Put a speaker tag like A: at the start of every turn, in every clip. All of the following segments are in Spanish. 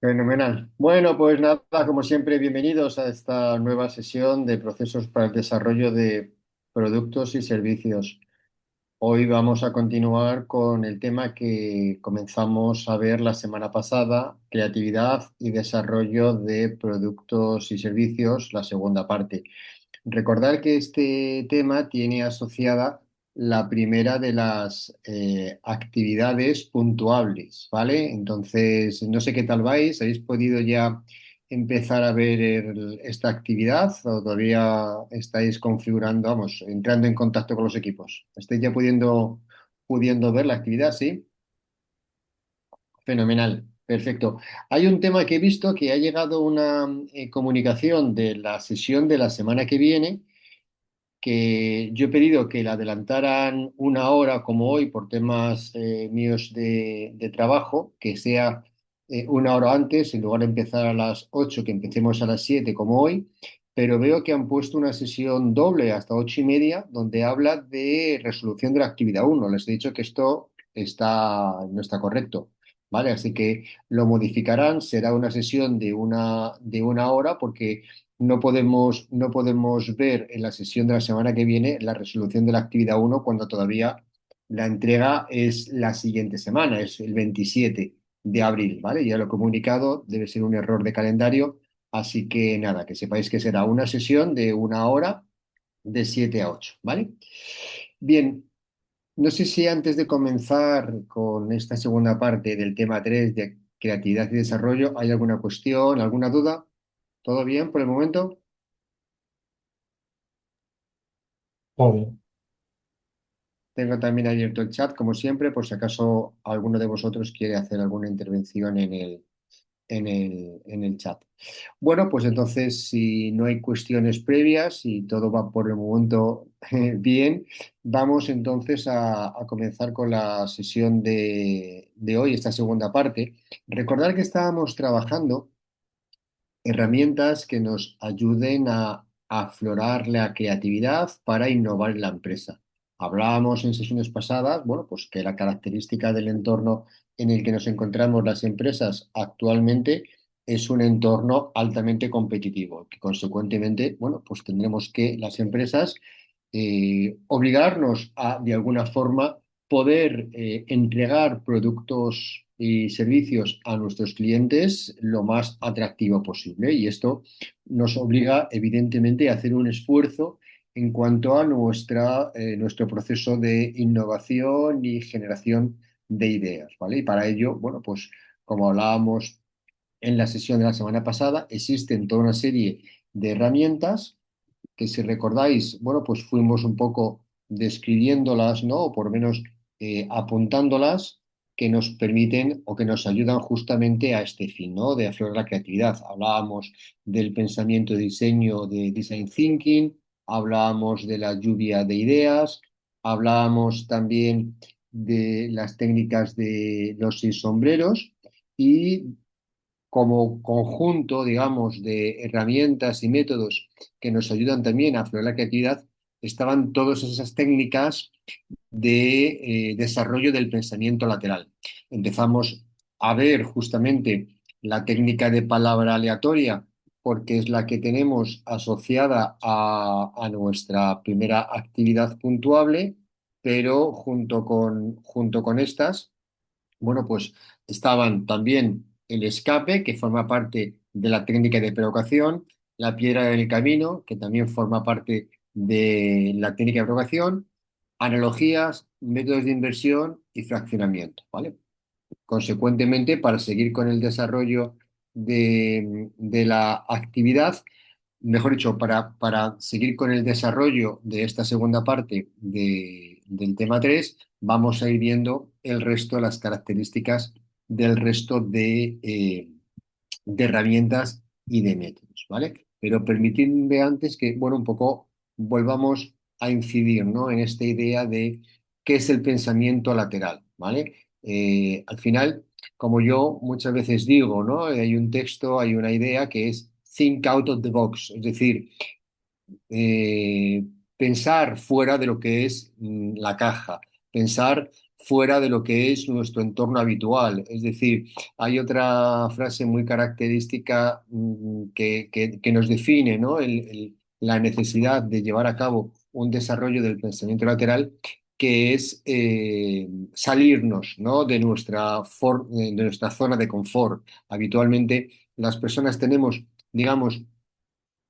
A: Fenomenal. Bueno, pues nada, como siempre, bienvenidos a esta nueva sesión de procesos para el desarrollo de productos y servicios. Hoy vamos a continuar con el tema que comenzamos a ver la semana pasada, creatividad y desarrollo de productos y servicios, la segunda parte. Recordar que este tema tiene asociada la primera de las actividades puntuables, ¿vale? Entonces, no sé qué tal vais, ¿habéis podido ya empezar a ver esta actividad o todavía estáis configurando, vamos, entrando en contacto con los equipos? ¿Estáis ya pudiendo ver la actividad? Sí. Fenomenal, perfecto. Hay un tema que he visto que ha llegado una comunicación de la sesión de la semana que viene que yo he pedido que la adelantaran una hora como hoy por temas míos de trabajo, que sea una hora antes, en lugar de empezar a las 8 que empecemos a las 7 como hoy, pero veo que han puesto una sesión doble hasta 8:30 donde habla de resolución de la actividad uno. Les he dicho que esto no está correcto. ¿Vale? Así que lo modificarán, será una sesión de una hora porque no podemos ver en la sesión de la semana que viene la resolución de la actividad uno cuando todavía la entrega es la siguiente semana, es el 27 de abril, ¿vale? Ya lo he comunicado, debe ser un error de calendario, así que nada, que sepáis que será una sesión de una hora de 7 a 8, ¿vale? Bien, no sé si antes de comenzar con esta segunda parte del tema 3 de creatividad y desarrollo hay alguna cuestión, alguna duda. ¿Todo bien por el momento?
B: Todo
A: Tengo también abierto el chat, como siempre, por si acaso alguno de vosotros quiere hacer alguna intervención en el chat. Bueno, pues entonces, si no hay cuestiones previas y todo va por el momento bien, vamos entonces a comenzar con la sesión de hoy, esta segunda parte. Recordar que estábamos trabajando herramientas que nos ayuden a aflorar la creatividad para innovar en la empresa. Hablábamos en sesiones pasadas, bueno, pues que la característica del entorno en el que nos encontramos las empresas actualmente es un entorno altamente competitivo, que consecuentemente, bueno, pues tendremos que las empresas obligarnos a, de alguna forma, poder entregar productos y servicios a nuestros clientes lo más atractivo posible. Y esto nos obliga, evidentemente, a hacer un esfuerzo en cuanto a nuestro proceso de innovación y generación de ideas, ¿vale? Y para ello, bueno, pues como hablábamos en la sesión de la semana pasada, existen toda una serie de herramientas que si recordáis, bueno, pues fuimos un poco describiéndolas, ¿no? O por lo menos apuntándolas que nos permiten o que nos ayudan justamente a este fin, ¿no? De aflorar la creatividad. Hablábamos del pensamiento de diseño de design thinking, hablábamos de la lluvia de ideas, hablábamos también de las técnicas de los seis sombreros y como conjunto, digamos, de herramientas y métodos que nos ayudan también a aflorar la creatividad, estaban todas esas técnicas de desarrollo del pensamiento lateral. Empezamos a ver justamente la técnica de palabra aleatoria, porque es la que tenemos asociada a nuestra primera actividad puntuable, pero junto con estas bueno, pues estaban también el escape, que forma parte de la técnica de provocación, la piedra del camino, que también forma parte de la técnica de provocación, analogías, métodos de inversión y fraccionamiento, ¿vale? Consecuentemente, para seguir con el desarrollo de la actividad, mejor dicho, para seguir con el desarrollo de esta segunda parte del tema 3 vamos a ir viendo el resto, las características del resto de herramientas y de métodos, ¿vale? Pero permitidme antes que, bueno, un poco volvamos a incidir, ¿no? En esta idea de qué es el pensamiento lateral, ¿vale? Al final, como yo muchas veces digo, ¿no? Hay un texto, hay una idea que es think out of the box, es decir, pensar fuera de lo que es la caja, pensar fuera de lo que es nuestro entorno habitual. Es decir, hay otra frase muy característica que nos define, ¿no? La necesidad de llevar a cabo un desarrollo del pensamiento lateral, que es salirnos, ¿no? de nuestra zona de confort. Habitualmente las personas tenemos, digamos,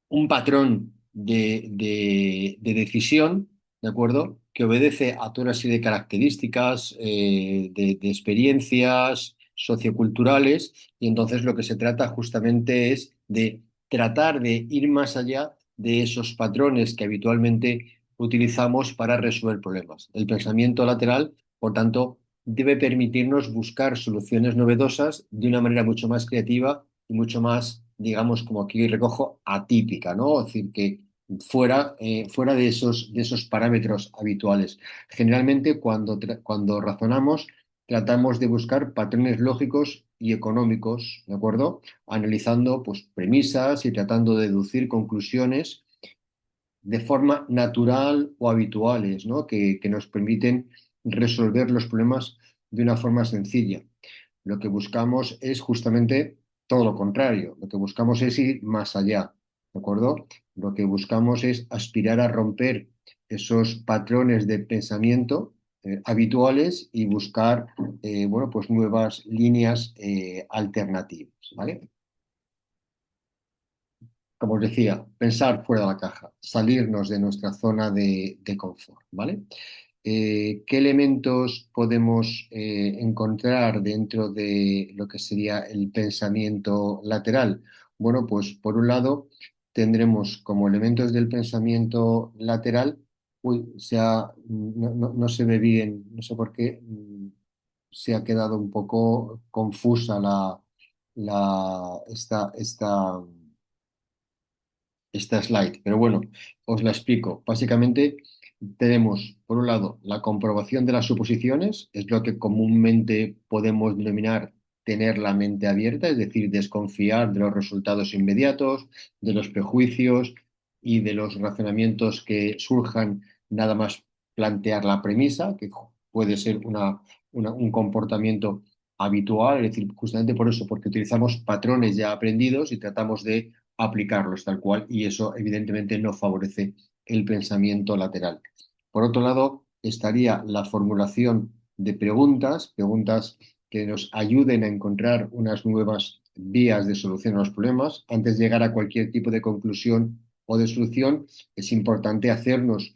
A: un patrón de decisión, ¿de acuerdo? Que obedece a toda una serie de características, de experiencias socioculturales, y entonces lo que se trata justamente es de tratar de ir más allá de esos patrones que habitualmente utilizamos para resolver problemas. El pensamiento lateral, por tanto, debe permitirnos buscar soluciones novedosas de una manera mucho más creativa y mucho más, digamos, como aquí recojo, atípica, ¿no? Es decir, que fuera de esos parámetros habituales. Generalmente, cuando razonamos, tratamos de buscar patrones lógicos y económicos, ¿de acuerdo? Analizando, pues, premisas y tratando de deducir conclusiones de forma natural o habituales, ¿no? Que nos permiten resolver los problemas de una forma sencilla. Lo que buscamos es justamente todo lo contrario. Lo que buscamos es ir más allá, ¿de acuerdo? Lo que buscamos es aspirar a romper esos patrones de pensamiento habituales y buscar, bueno, pues nuevas líneas alternativas, ¿vale? Como os decía, pensar fuera de la caja, salirnos de nuestra zona de confort, ¿vale? ¿Qué elementos podemos encontrar dentro de lo que sería el pensamiento lateral? Bueno, pues por un lado tendremos como elementos del pensamiento lateral, no se ve bien, no sé por qué, se ha quedado un poco confusa esta slide, pero bueno, os la explico. Básicamente, tenemos, por un lado, la comprobación de las suposiciones, es lo que comúnmente podemos denominar tener la mente abierta, es decir, desconfiar de los resultados inmediatos, de los prejuicios y de los razonamientos que surjan nada más plantear la premisa, que puede ser un comportamiento habitual, es decir, justamente por eso, porque utilizamos patrones ya aprendidos y tratamos de aplicarlos tal cual, y eso evidentemente no favorece el pensamiento lateral. Por otro lado, estaría la formulación de preguntas que nos ayuden a encontrar unas nuevas vías de solución a los problemas. Antes de llegar a cualquier tipo de conclusión o de solución, es importante hacernos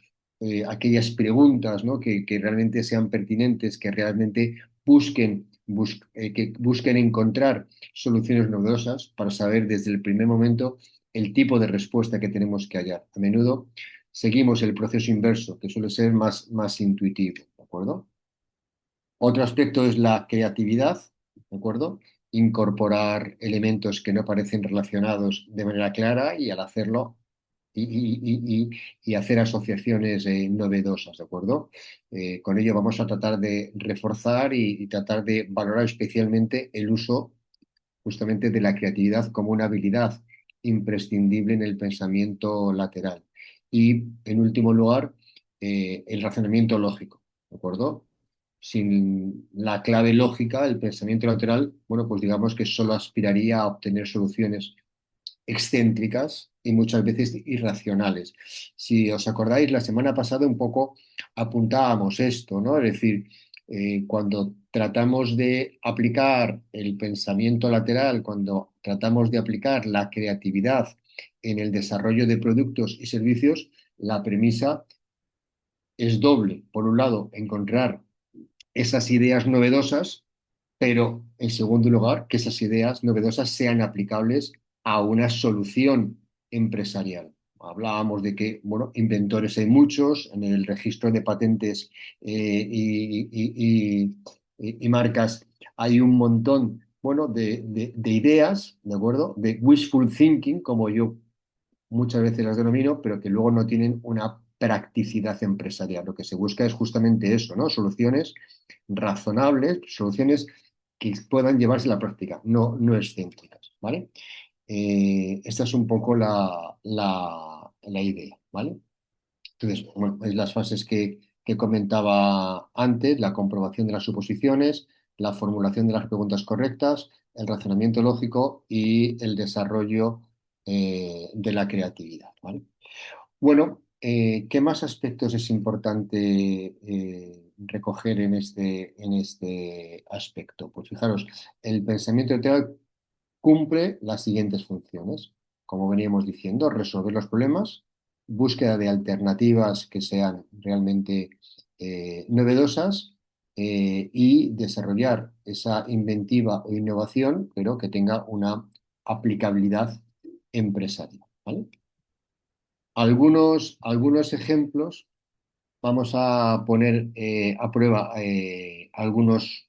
A: aquellas preguntas, ¿no? Que realmente sean pertinentes, que realmente que busquen encontrar soluciones novedosas para saber desde el primer momento el tipo de respuesta que tenemos que hallar. A menudo seguimos el proceso inverso, que suele ser más intuitivo, ¿de acuerdo? Otro aspecto es la creatividad, ¿de acuerdo? Incorporar elementos que no parecen relacionados de manera clara y al hacerlo y hacer asociaciones novedosas, ¿de acuerdo? Con ello vamos a tratar de reforzar y tratar de valorar especialmente el uso justamente de la creatividad como una habilidad imprescindible en el pensamiento lateral. Y, en último lugar, el razonamiento lógico, ¿de acuerdo? Sin la clave lógica, el pensamiento lateral, bueno, pues digamos que solo aspiraría a obtener soluciones excéntricas y muchas veces irracionales. Si os acordáis, la semana pasada un poco apuntábamos esto, ¿no? Es decir, cuando tratamos de aplicar el pensamiento lateral, cuando tratamos de aplicar la creatividad en el desarrollo de productos y servicios, la premisa es doble. Por un lado, encontrar esas ideas novedosas, pero en segundo lugar, que esas ideas novedosas sean aplicables a una solución empresarial. Hablábamos de que, bueno, inventores hay muchos, en el registro de patentes y marcas hay un montón, bueno, de ideas, ¿de acuerdo? De wishful thinking, como yo muchas veces las denomino, pero que luego no tienen una practicidad empresarial. Lo que se busca es justamente eso, ¿no? Soluciones razonables, soluciones que puedan llevarse a la práctica, no excéntricas, ¿vale? Esta es un poco la idea, ¿vale? Entonces, bueno, es las fases que comentaba antes, la comprobación de las suposiciones, la formulación de las preguntas correctas, el razonamiento lógico y el desarrollo de la creatividad, ¿vale? Bueno, ¿qué más aspectos es importante recoger en este aspecto? Pues fijaros, el pensamiento lateral cumple las siguientes funciones. Como veníamos diciendo, resolver los problemas, búsqueda de alternativas que sean realmente novedosas y desarrollar esa inventiva o innovación, pero que tenga una aplicabilidad empresarial, ¿vale? Algunos ejemplos. Vamos a poner a prueba algunos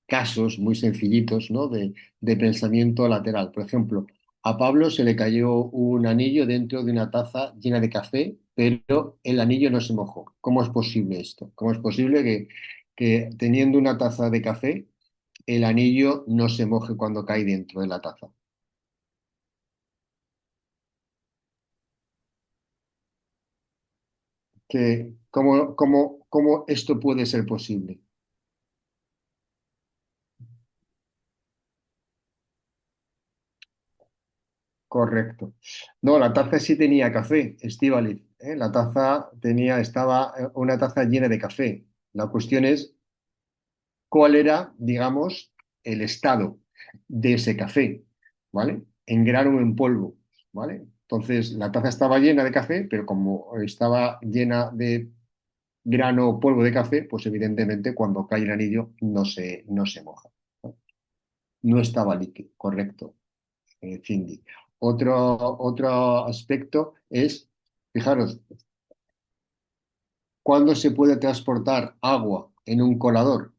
A: casos muy sencillitos, ¿no? de pensamiento lateral. Por ejemplo, a Pablo se le cayó un anillo dentro de una taza llena de café, pero el anillo no se mojó. ¿Cómo es posible esto? ¿Cómo es posible que teniendo una taza de café, el anillo no se moje cuando cae dentro de la taza? ¿Cómo esto puede ser posible? Correcto. No, la taza sí tenía café, Estíbaliz, ¿eh? La taza estaba una taza llena de café. La cuestión es cuál era, digamos, el estado de ese café, ¿vale? En grano o en polvo, ¿vale? Entonces, la taza estaba llena de café, pero como estaba llena de grano o polvo de café, pues evidentemente cuando cae el anillo no se moja, ¿no? No estaba líquido, correcto. Cindy. Otro aspecto es, fijaros, ¿cuándo se puede transportar agua en un colador?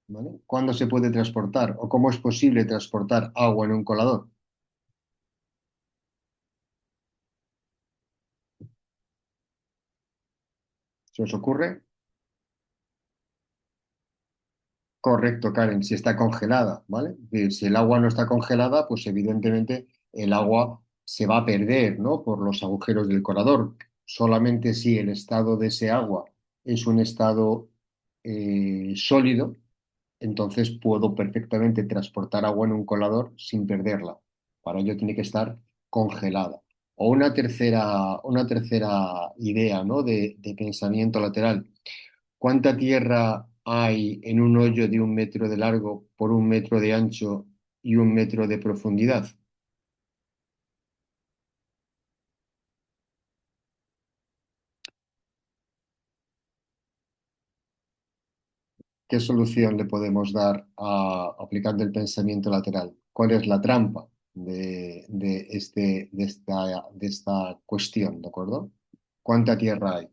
A: ¿Vale? ¿Cuándo se puede transportar o cómo es posible transportar agua en un colador? ¿Se os ocurre? Correcto, Karen, si está congelada, ¿vale? Si el agua no está congelada, pues evidentemente el agua se va a perder, ¿no? Por los agujeros del colador. Solamente si el estado de ese agua es un estado sólido, entonces puedo perfectamente transportar agua en un colador sin perderla. Para ello tiene que estar congelada. O una tercera idea, ¿no? de pensamiento lateral. ¿Cuánta tierra hay en un hoyo de 1 metro de largo por 1 metro de ancho y 1 metro de profundidad? ¿Qué solución le podemos dar aplicando el pensamiento lateral? ¿Cuál es la trampa de esta cuestión? ¿De acuerdo? ¿Cuánta tierra hay?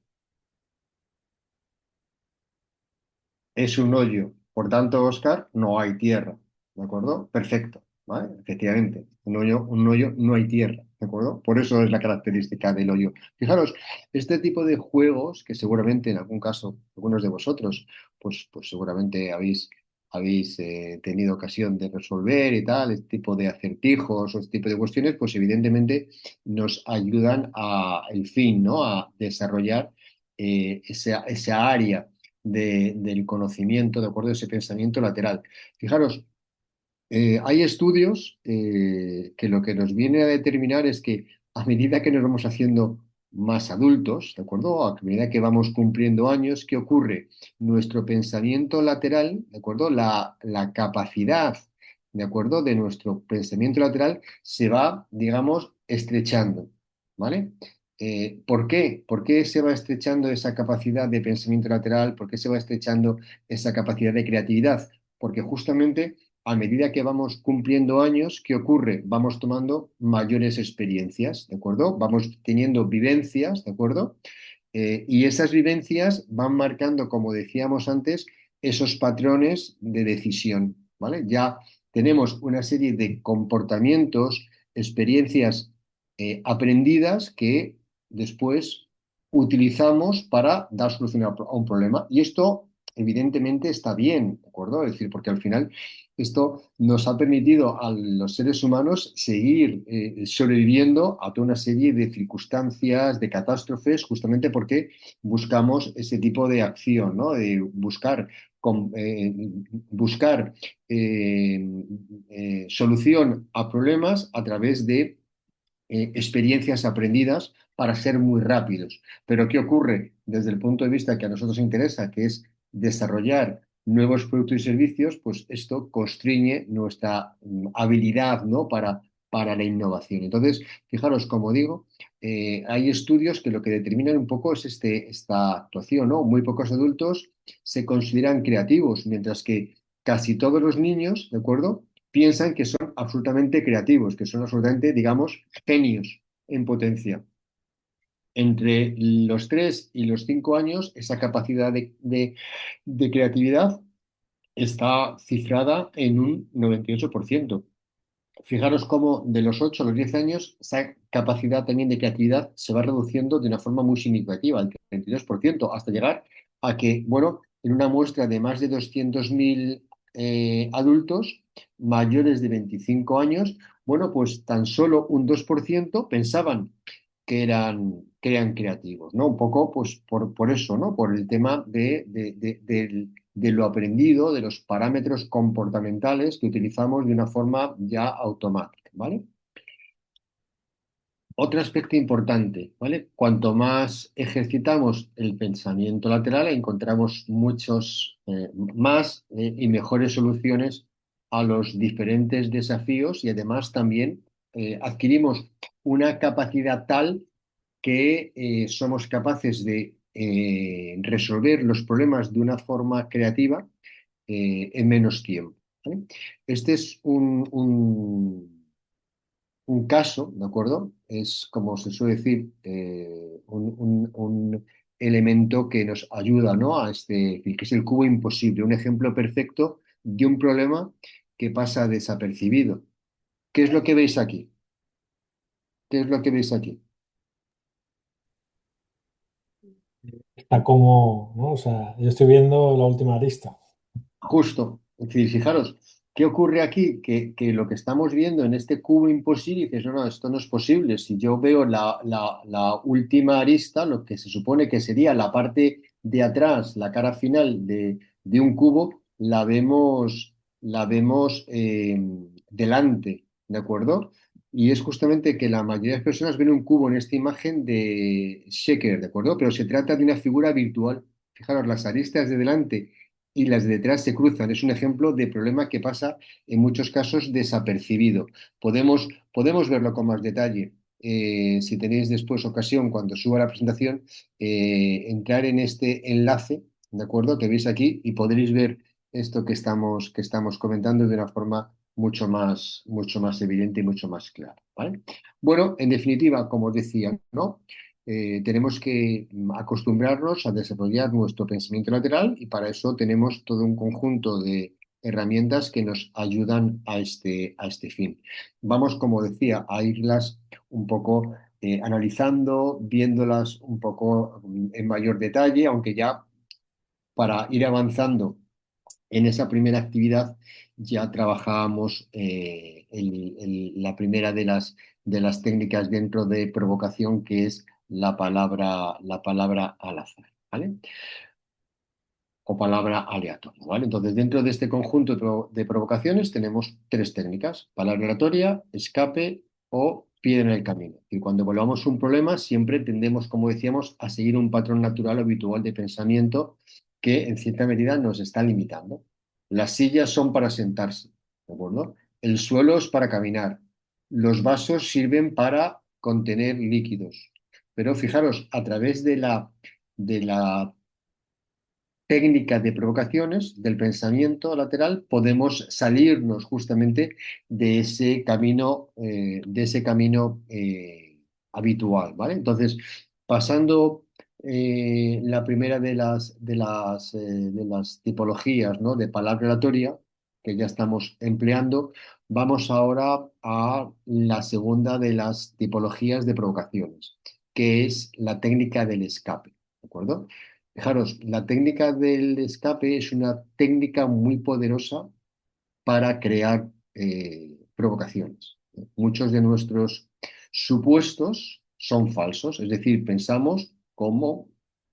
A: Es un hoyo. Por tanto, Oscar, no hay tierra. ¿De acuerdo? Perfecto. ¿Vale? Efectivamente. Un hoyo no hay tierra. ¿De acuerdo? Por eso es la característica del hoyo. Fijaros, este tipo de juegos que seguramente en algún caso, algunos de vosotros, pues seguramente habéis tenido ocasión de resolver y tal, este tipo de acertijos o este tipo de cuestiones, pues evidentemente nos ayudan el fin, ¿no? A desarrollar esa área del conocimiento, ¿de acuerdo? Ese pensamiento lateral. Fijaros, hay estudios que lo que nos viene a determinar es que a medida que nos vamos haciendo más adultos, ¿de acuerdo? A medida que vamos cumpliendo años, ¿qué ocurre? Nuestro pensamiento lateral, ¿de acuerdo? La capacidad, ¿de acuerdo? De nuestro pensamiento lateral se va, digamos, estrechando, ¿vale? ¿Por qué? ¿Por qué se va estrechando esa capacidad de pensamiento lateral? ¿Por qué se va estrechando esa capacidad de creatividad? Porque justamente a medida que vamos cumpliendo años, ¿qué ocurre? Vamos tomando mayores experiencias, ¿de acuerdo? Vamos teniendo vivencias, ¿de acuerdo? Y esas vivencias van marcando, como decíamos antes, esos patrones de decisión, ¿vale? Ya tenemos una serie de comportamientos, experiencias aprendidas que después utilizamos para dar solución a un problema. Y esto evidentemente está bien, ¿de acuerdo? Es decir, porque al final esto nos ha permitido a los seres humanos seguir sobreviviendo a toda una serie de circunstancias, de catástrofes, justamente porque buscamos ese tipo de acción, ¿no? De buscar solución a problemas a través de experiencias aprendidas para ser muy rápidos. Pero ¿qué ocurre desde el punto de vista que a nosotros nos interesa, que es desarrollar nuevos productos y servicios? Pues esto constriñe nuestra habilidad, ¿no? Para la innovación. Entonces, fijaros, como digo, hay estudios que lo que determinan un poco es esta actuación, ¿no? Muy pocos adultos se consideran creativos, mientras que casi todos los niños, ¿de acuerdo? Piensan que son absolutamente creativos, que son absolutamente, digamos, genios en potencia. Entre los 3 y los 5 años, esa capacidad de creatividad está cifrada en un 98%. Fijaros cómo de los 8 a los 10 años esa capacidad también de creatividad se va reduciendo de una forma muy significativa, al 32%, hasta llegar a que, bueno, en una muestra de más de 200.000 adultos mayores de 25 años, bueno, pues tan solo un 2% pensaban que eran creativos, ¿no? Un poco, pues, por eso, ¿no? Por el tema de lo aprendido, de los parámetros comportamentales que utilizamos de una forma ya automática, ¿vale? Otro aspecto importante, ¿vale? Cuanto más ejercitamos el pensamiento lateral, encontramos muchos más y mejores soluciones a los diferentes desafíos y además también adquirimos una capacidad tal que somos capaces de resolver los problemas de una forma creativa en menos tiempo, ¿vale? Este es un caso, ¿de acuerdo? Es, como se suele decir, un elemento que nos ayuda, ¿no? Que es el cubo imposible, un ejemplo perfecto de un problema que pasa desapercibido. ¿Qué es lo que veis aquí? ¿Qué es lo que veis aquí?
B: Está como, ¿no? O sea, yo estoy viendo la última lista.
A: Justo. Es decir, fijaros, ¿qué ocurre aquí? Que lo que estamos viendo en este cubo imposible, dices, no, no, esto no es posible. Si yo veo la última arista, lo que se supone que sería la parte de atrás, la cara final de un cubo, la vemos delante, ¿de acuerdo? Y es justamente que la mayoría de las personas ven un cubo en esta imagen de Sheker, ¿de acuerdo? Pero se trata de una figura virtual. Fijaros, las aristas de delante y las de detrás se cruzan. Es un ejemplo de problema que pasa en muchos casos desapercibido. Podemos verlo con más detalle. Si tenéis después ocasión, cuando suba la presentación, entrar en este enlace, ¿de acuerdo? Que veis aquí y podréis ver esto que estamos comentando de una forma mucho más evidente y mucho más clara, ¿vale? Bueno, en definitiva, como os decía, ¿no? Tenemos que acostumbrarnos a desarrollar nuestro pensamiento lateral y para eso tenemos todo un conjunto de herramientas que nos ayudan a este fin. Vamos, como decía, a irlas un poco analizando, viéndolas un poco en mayor detalle, aunque ya para ir avanzando en esa primera actividad ya trabajábamos la primera de las técnicas dentro de provocación, que es la palabra al azar, ¿vale? O palabra aleatoria, ¿vale? Entonces, dentro de este conjunto de provocaciones tenemos tres técnicas: palabra aleatoria, escape o piedra en el camino. Y cuando evaluamos un problema, siempre tendemos, como decíamos, a seguir un patrón natural o habitual de pensamiento que, en cierta medida, nos está limitando. Las sillas son para sentarse, ¿de acuerdo? El suelo es para caminar. Los vasos sirven para contener líquidos. Pero fijaros, a través de la técnica de provocaciones del pensamiento lateral, podemos salirnos justamente de ese camino habitual, ¿vale? Entonces, pasando la primera de las tipologías, ¿no? De palabra oratoria que ya estamos empleando, vamos ahora a la segunda de las tipologías de provocaciones, que es la técnica del escape, ¿de acuerdo? Fijaros, la técnica del escape es una técnica muy poderosa para crear provocaciones. Muchos de nuestros supuestos son falsos, es decir, pensamos como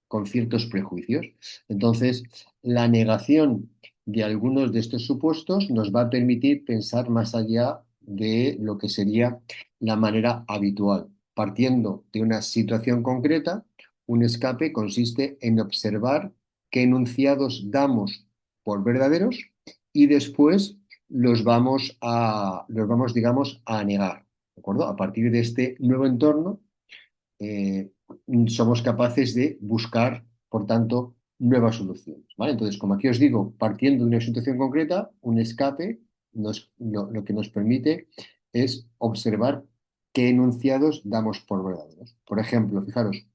A: con ciertos prejuicios. Entonces, la negación de algunos de estos supuestos nos va a permitir pensar más allá de lo que sería la manera habitual. Partiendo de una situación concreta, un escape consiste en observar qué enunciados damos por verdaderos y después digamos, a negar, ¿de acuerdo? A partir de este nuevo entorno, eh, somos capaces de buscar, por tanto, nuevas soluciones, ¿vale? Entonces, como aquí os digo, partiendo de una situación concreta, un escape lo que nos permite es observar qué enunciados damos por verdaderos. Por ejemplo, fijaros,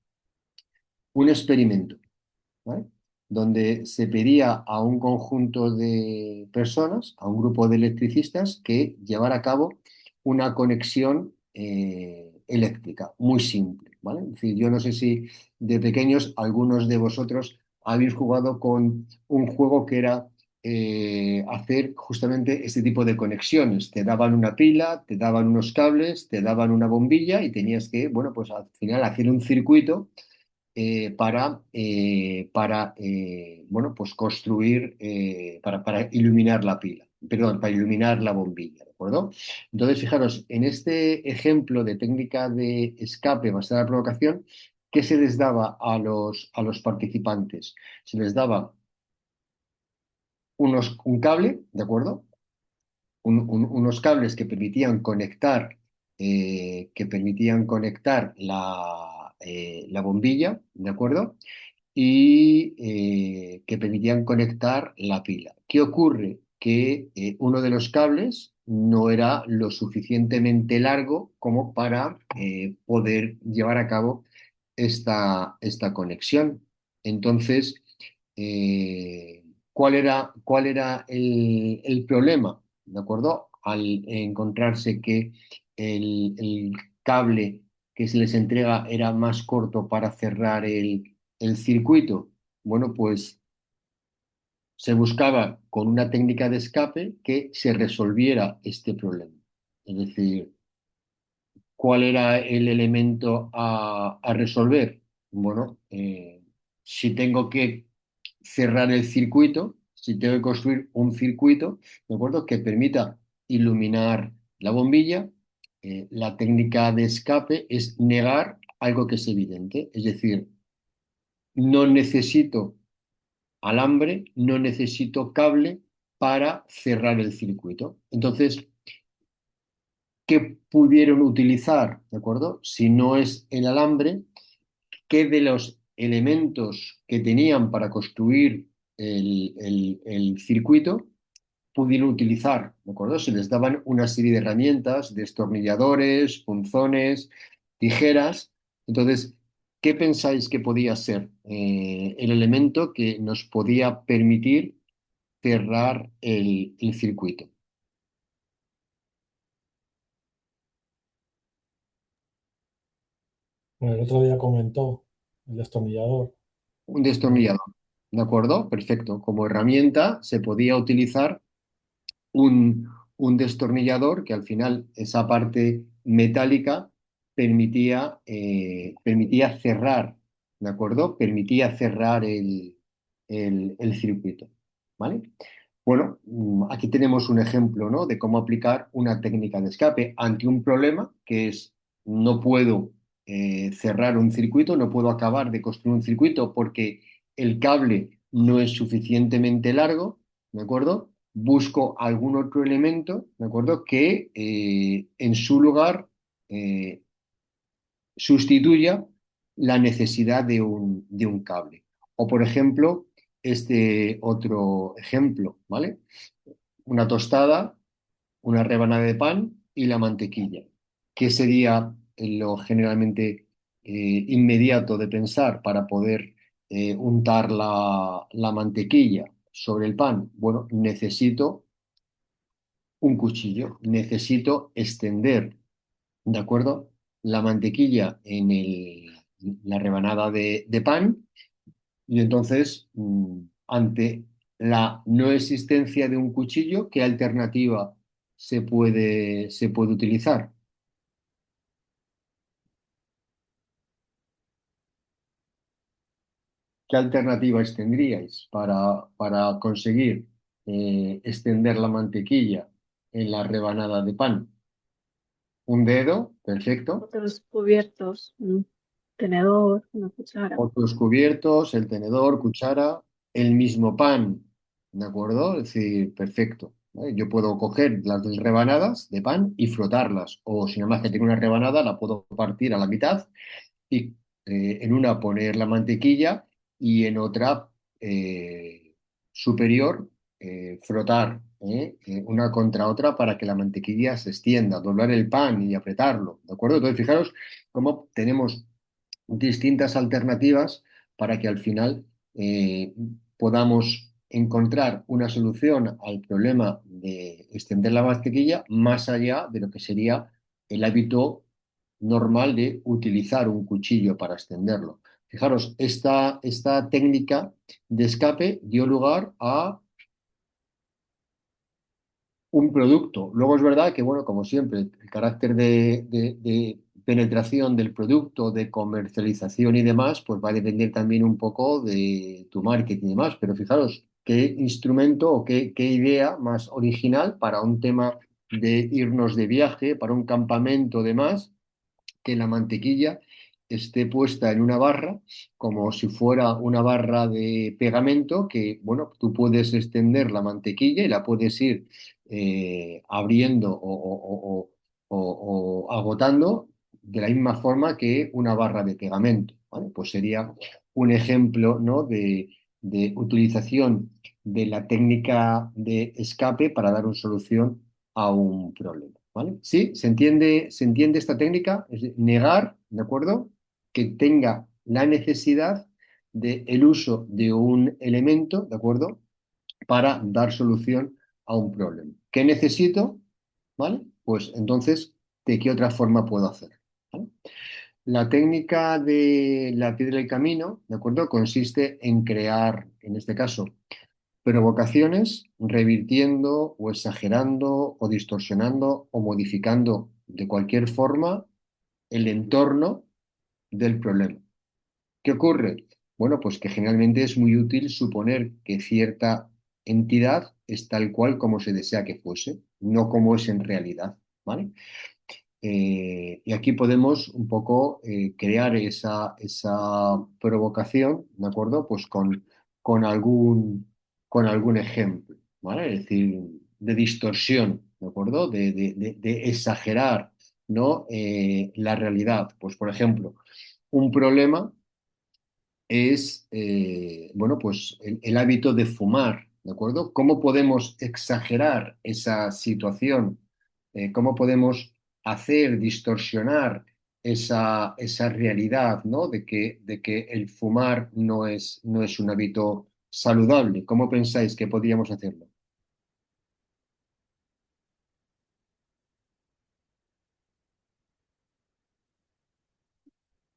A: un experimento. ¿Vale? Donde se pedía a un conjunto de personas, a un grupo de electricistas, que llevara a cabo una conexión eléctrica muy simple, ¿vale? Es decir, yo no sé si de pequeños algunos de vosotros habéis jugado con un juego que era hacer justamente este tipo de conexiones. Te daban una pila, te daban unos cables, te daban una bombilla y tenías que, bueno, pues al final hacer un circuito bueno, pues construir, para iluminar la pila, perdón, para iluminar la bombilla, ¿de acuerdo? Entonces, fijaros, en este ejemplo de técnica de escape basada en la provocación, ¿qué se les daba a los participantes? Se les daba un cable, ¿de acuerdo? Unos cables que permitían conectar la bombilla, ¿de acuerdo? Y que permitían conectar la pila. ¿Qué ocurre? Que uno de los cables no era lo suficientemente largo como para poder llevar a cabo esta conexión. Entonces, cuál era el problema? ¿De acuerdo? Al encontrarse que el cable que se les entrega era más corto para cerrar el circuito. Bueno, pues se buscaba con una técnica de escape que se resolviera este problema. Es decir, ¿cuál era el elemento a resolver? Bueno, si tengo que cerrar el circuito, si tengo que construir un circuito, ¿de acuerdo? Que permita iluminar la bombilla, la técnica de escape es negar algo que es evidente. Es decir, no necesito alambre, no necesito cable para cerrar el circuito. Entonces, ¿qué pudieron utilizar? ¿De acuerdo? Si no es el alambre, ¿qué de los elementos que tenían para construir el circuito pudieron utilizar? ¿De acuerdo? Se les daban una serie de herramientas, destornilladores, punzones, tijeras. Entonces, ¿qué pensáis que podía ser el elemento que nos podía permitir cerrar el circuito?
B: Bueno, el otro día comentó el destornillador.
A: Un
B: Eh,
A: destornillador. ¿De acuerdo? Perfecto. Como herramienta se podía utilizar un destornillador que al final esa parte metálica permitía cerrar, ¿de acuerdo? Permitía cerrar el circuito, ¿vale? Bueno, aquí tenemos un ejemplo, ¿no? De cómo aplicar una técnica de escape ante un problema que es no puedo cerrar un circuito, no puedo acabar de construir un circuito porque el cable no es suficientemente largo, ¿de acuerdo? Busco algún otro elemento, ¿de acuerdo? Que en su lugar eh, sustituya la necesidad de un cable. O, por ejemplo, este otro ejemplo, ¿vale? Una tostada, una rebanada de pan y la mantequilla. ¿Qué sería lo generalmente inmediato de pensar para poder untar la mantequilla sobre el pan? Bueno, necesito un cuchillo, necesito extender, ¿de acuerdo? La mantequilla en la rebanada de pan Y entonces, ante la no existencia de un cuchillo, ¿qué alternativa se puede utilizar? ¿Qué alternativas tendríais para conseguir extender la mantequilla en la rebanada de pan? Un dedo, perfecto.
C: Otros cubiertos, un tenedor, una cuchara.
A: Otros cubiertos, el tenedor, cuchara, el mismo pan, ¿de acuerdo? Es decir, perfecto. ¿Vale? Yo puedo coger las dos rebanadas de pan y frotarlas, o si nada más que tengo una rebanada, la puedo partir a la mitad y en una poner la mantequilla y en otra superior frotar una contra otra para que la mantequilla se extienda, doblar el pan y apretarlo, ¿de acuerdo? Entonces, fijaros cómo tenemos distintas alternativas para que al final eh, podamos encontrar una solución al problema de extender la mantequilla más allá de lo que sería el hábito normal de utilizar un cuchillo para extenderlo. Fijaros, esta técnica de escape dio lugar a un producto. Luego es verdad que, bueno, como siempre, el carácter de penetración del producto, de comercialización y demás, pues va a depender también un poco de tu marketing y demás. Pero fijaros, qué instrumento o qué idea más original para un tema de irnos de viaje, para un campamento demás que la mantequilla esté puesta en una barra, como si fuera una barra de pegamento, que, bueno, tú puedes extender la mantequilla y la puedes ir abriendo o agotando de la misma forma que una barra de pegamento, ¿vale? Pues sería un ejemplo, ¿no? de utilización de la técnica de escape para dar una solución a un problema, ¿vale? Sí, se entiende esta técnica, es decir, negar, ¿de acuerdo? Que tenga la necesidad del uso de un elemento, ¿de acuerdo? Para dar solución a un problema. ¿Qué necesito? ¿Vale? Pues entonces, ¿de qué otra forma puedo hacer? ¿Vale? La técnica de la piedra del camino, ¿de acuerdo? Consiste en crear, en este caso, provocaciones, revirtiendo o exagerando o distorsionando o modificando de cualquier forma el entorno del problema. ¿Qué ocurre? Bueno, pues que generalmente es muy útil suponer que cierta entidad es tal cual como se desea que fuese, no como es en realidad, ¿vale? Y aquí podemos un poco crear esa provocación, ¿de acuerdo? Pues con algún, con algún ejemplo, ¿vale? Es decir, de distorsión, ¿de acuerdo? De exagerar, ¿no? La realidad. Pues, por ejemplo, un problema es, bueno, pues el hábito de fumar, ¿de acuerdo? ¿Cómo podemos exagerar esa situación? ¿Cómo podemos hacer, distorsionar esa realidad, ¿no? De que el fumar no es un hábito saludable. ¿Cómo pensáis que podríamos hacerlo?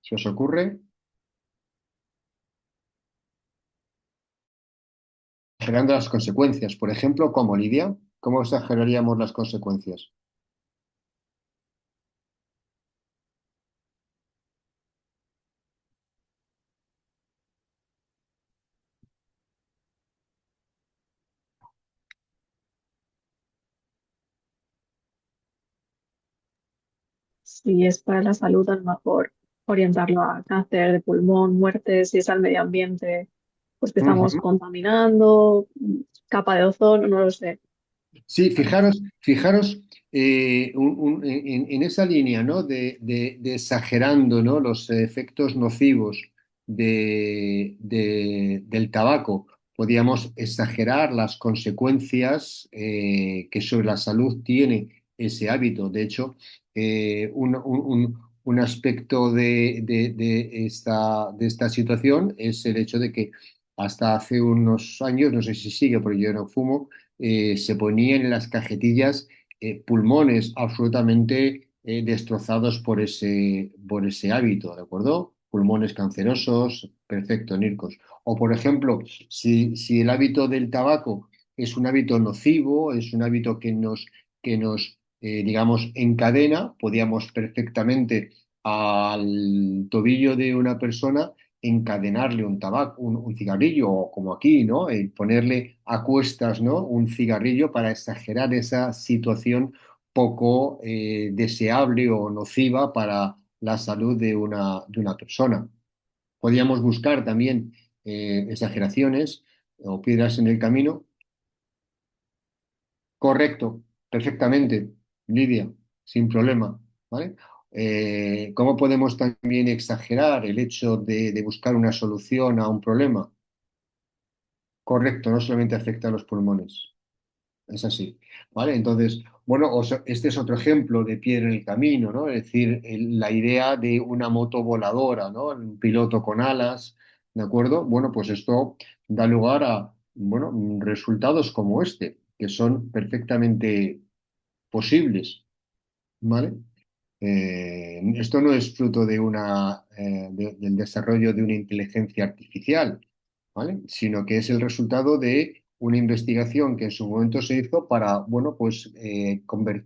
A: ¿Se os ocurre? Exagerando las consecuencias. Por ejemplo, ¿cómo, Lidia? ¿Cómo exageraríamos las consecuencias?
C: Si es para la salud, a lo mejor orientarlo a cáncer de pulmón, muerte, si es al medio ambiente, pues que estamos
A: Ujú.
C: contaminando, capa de ozono, no lo sé.
A: Sí, fijaros en esa línea, ¿no? De exagerando, ¿no? Los efectos nocivos del tabaco. Podríamos exagerar las consecuencias que sobre la salud tiene ese hábito. De hecho, un aspecto de esta situación es el hecho de que hasta hace unos años, no sé si sigue, porque yo no fumo, se ponían en las cajetillas pulmones absolutamente destrozados por ese hábito, ¿de acuerdo? pulmones cancerosos, perfecto, Nircos. O, por ejemplo, si el hábito del tabaco es un hábito nocivo, es un hábito que nos digamos, encadena, podíamos perfectamente al tobillo de una persona encadenarle un tabaco, un cigarrillo, o como aquí, ¿no? Ponerle a cuestas, ¿no? Un cigarrillo para exagerar esa situación poco deseable o nociva para la salud de una persona. Podríamos buscar también exageraciones o piedras en el camino. Correcto, perfectamente, Lidia, sin problema, ¿vale? ¿Cómo podemos también exagerar el hecho de buscar una solución a un problema? Correcto, no solamente afecta a los pulmones. Es así, ¿vale? Entonces, bueno, este es otro ejemplo de piedra en el camino, ¿no? Es decir, la idea de una moto voladora, ¿no? Un piloto con alas, ¿de acuerdo? Bueno, pues esto da lugar a, bueno, resultados como este, que son perfectamente posibles, ¿vale? Esto no es fruto del desarrollo de una inteligencia artificial, ¿vale? Sino que es el resultado de una investigación que en su momento se hizo para, bueno, pues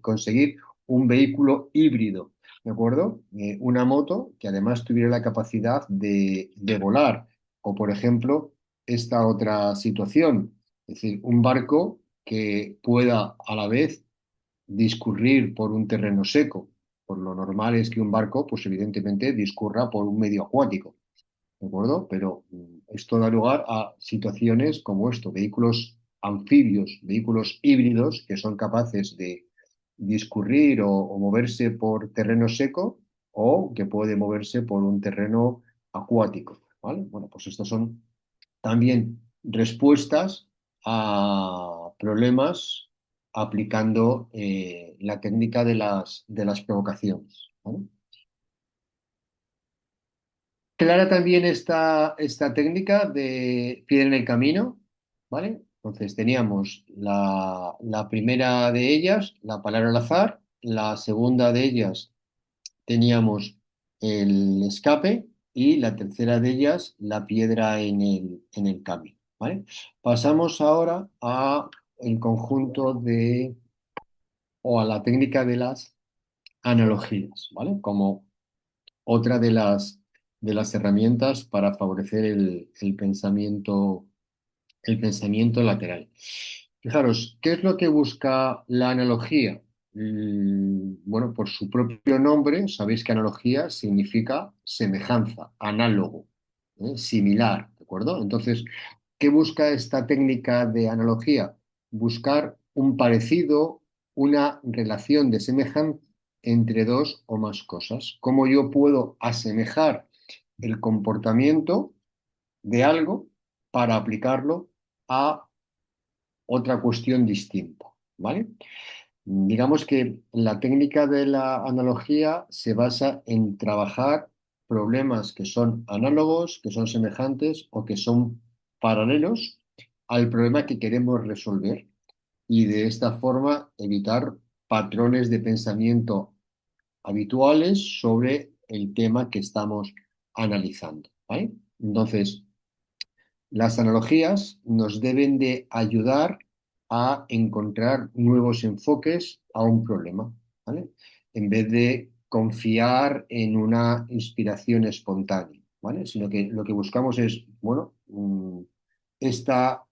A: conseguir un vehículo híbrido, ¿de acuerdo? Una moto que además tuviera la capacidad de volar, o por ejemplo, esta otra situación, es decir, un barco que pueda a la vez discurrir por un terreno seco. Por lo normal es que un barco, pues evidentemente, discurra por un medio acuático, ¿de acuerdo? Pero esto da lugar a situaciones como esto, vehículos anfibios, vehículos híbridos que son capaces de discurrir o moverse por terreno seco o que puede moverse por un terreno acuático, ¿vale? Bueno, pues estos son también respuestas a problemas aplicando la técnica de las provocaciones, ¿vale? Clara también esta técnica de piedra en el camino, ¿vale? Entonces teníamos la primera de ellas, la palabra al azar, la segunda de ellas teníamos el escape y la tercera de ellas la piedra en el camino, ¿vale? Pasamos ahora a el conjunto o a la técnica de las analogías, ¿vale? Como otra de las herramientas para favorecer el pensamiento lateral. Fijaros, ¿qué es lo que busca la analogía? Bueno, por su propio nombre, sabéis que analogía significa semejanza, análogo, similar, ¿de acuerdo? Entonces, ¿qué busca esta técnica de analogía? Buscar un parecido, una relación de semejanza entre dos o más cosas. ¿Cómo yo puedo asemejar el comportamiento de algo para aplicarlo a otra cuestión distinta, ¿vale? Digamos que la técnica de la analogía se basa en trabajar problemas que son análogos, que son semejantes o que son paralelos al problema que queremos resolver y de esta forma evitar patrones de pensamiento habituales sobre el tema que estamos analizando, ¿vale? Entonces, las analogías nos deben de ayudar a encontrar nuevos enfoques a un problema, ¿vale? En vez de confiar en una inspiración espontánea, ¿vale? Sino que lo que buscamos es, bueno, esta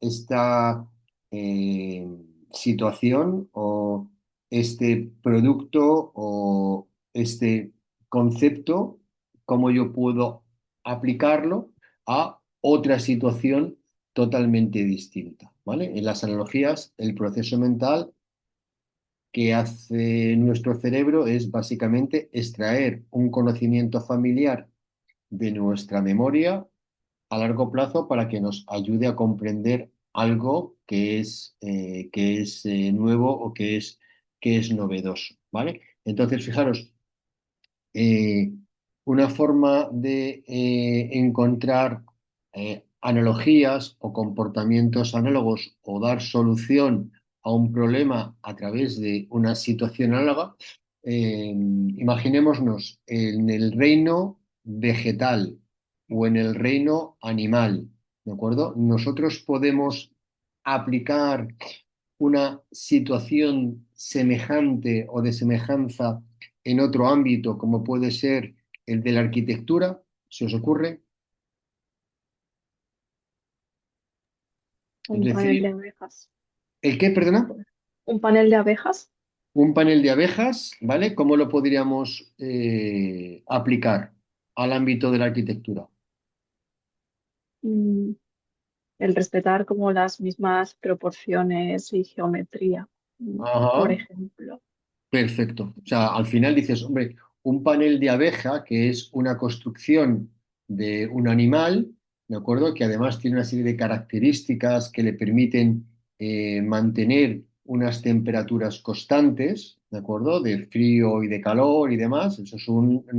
A: eh, situación o este producto o este concepto, cómo yo puedo aplicarlo a otra situación totalmente distinta, ¿vale? En las analogías, el proceso mental que hace nuestro cerebro es básicamente extraer un conocimiento familiar de nuestra memoria a largo plazo para que nos ayude a comprender algo que es nuevo o que es novedoso, ¿vale? Entonces, fijaros, eh, una forma de encontrar analogías o comportamientos análogos o dar solución a un problema a través de una situación análoga. Imaginémonos en el reino vegetal o en el reino animal, ¿de acuerdo? Nosotros podemos aplicar una situación semejante o de semejanza en otro ámbito, como puede ser el de la arquitectura, ¿se os ocurre? Es
C: Un panel de
A: decir,
C: abejas.
A: ¿el qué, perdona?
C: Un panel de abejas.
A: Un panel de abejas, ¿vale? ¿Cómo lo podríamos aplicar al ámbito de la arquitectura?
C: mm, el respetar como las mismas proporciones y geometría, por
A: Ajá.
C: ejemplo.
A: Perfecto. O sea, al final dices, hombre, un panel de abeja, que es una construcción de un animal, ¿de acuerdo? Que además tiene una serie de características que le permiten mantener unas temperaturas constantes, ¿de acuerdo? De frío y de calor y demás. Eso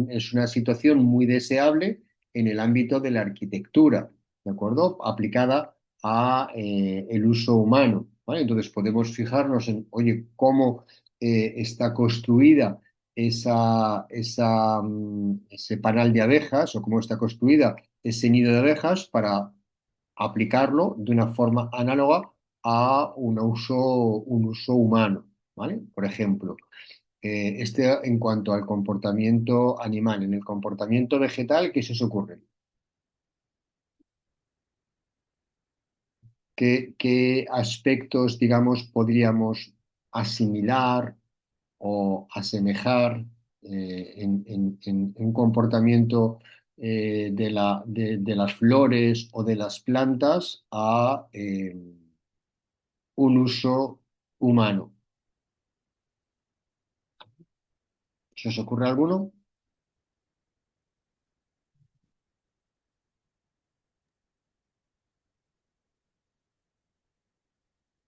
A: es una situación muy deseable en el ámbito de la arquitectura, ¿de acuerdo? Aplicada a el uso humano, ¿vale? Entonces podemos fijarnos en, oye, cómo está construida ese panal de abejas o cómo está construida ese nido de abejas para aplicarlo de una forma análoga a un uso humano, ¿vale? Por ejemplo, este en cuanto al comportamiento animal. En el comportamiento vegetal, ¿qué se os ocurre? ¿Qué aspectos, digamos, podríamos asimilar o asemejar en un comportamiento de las flores o de las plantas a un uso humano? ¿Se os ocurre alguno?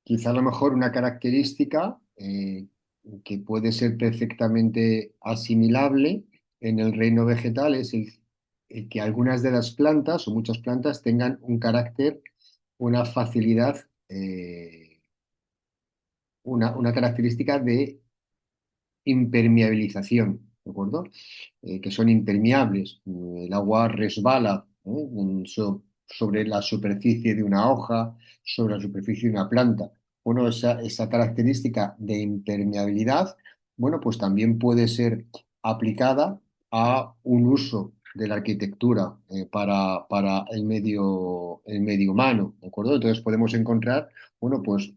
A: Quizá a lo mejor una característica que puede ser perfectamente asimilable en el reino vegetal es el que algunas de las plantas o muchas plantas tengan un carácter, una facilidad, una característica de impermeabilización, ¿de acuerdo? Que son impermeables. El agua resbala, sobre la superficie de una hoja, sobre la superficie de una planta. Bueno, esa característica de impermeabilidad, bueno, pues también puede ser aplicada a un uso de la arquitectura para el medio humano, ¿de acuerdo? Entonces podemos encontrar, bueno, pues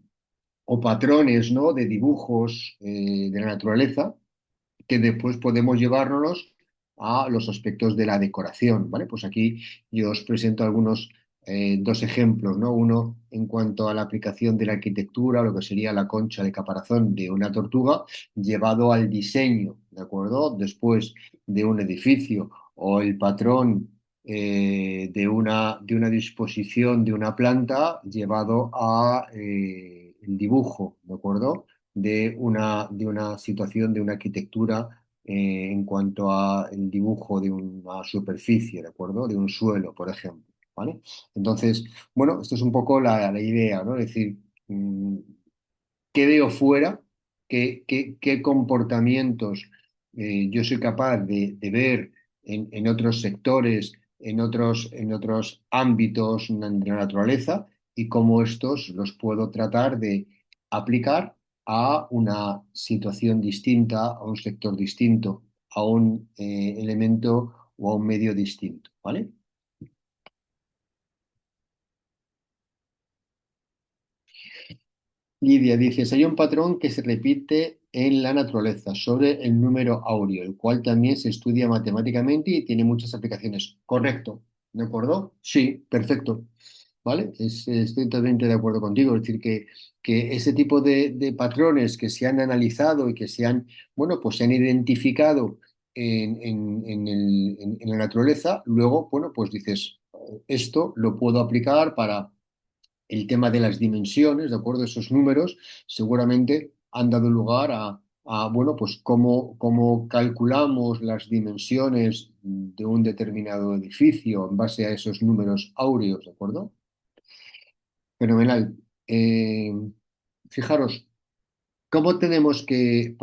A: o patrones, ¿no? De dibujos de la naturaleza que después podemos llevárnoslos a los aspectos de la decoración, ¿vale? Pues aquí yo os presento dos ejemplos, ¿no? Uno en cuanto a la aplicación de la arquitectura, lo que sería la concha de caparazón de una tortuga, llevado al diseño, ¿de acuerdo? Después de un edificio o el patrón de una disposición de una planta llevado a el dibujo, ¿de acuerdo? De una situación, de una arquitectura en cuanto a el dibujo de una superficie, ¿de acuerdo? De un suelo, por ejemplo, ¿vale? Entonces, bueno, esto es un poco la idea, ¿no? Es decir, qué veo fuera, qué comportamientos yo soy capaz de ver en otros sectores, en otros ámbitos de la naturaleza y cómo estos los puedo tratar de aplicar a una situación distinta, a un sector distinto, a un elemento o a un medio distinto, ¿vale? Lidia dice, hay un patrón que se repite en la naturaleza sobre el número áureo, el cual también se estudia matemáticamente y tiene muchas aplicaciones. Correcto, ¿de acuerdo? Sí, perfecto. ¿Vale? Estoy totalmente de acuerdo contigo. Es decir, que ese tipo de patrones que se han analizado y que bueno, pues se han identificado en la naturaleza, luego, bueno, pues dices, esto lo puedo aplicar para el tema de las dimensiones, ¿de acuerdo? Esos números seguramente han dado lugar bueno, pues cómo calculamos las dimensiones de un determinado edificio en base a esos números áureos, ¿de acuerdo? Fenomenal. Eh, Fijaros, ¿cómo tenemos que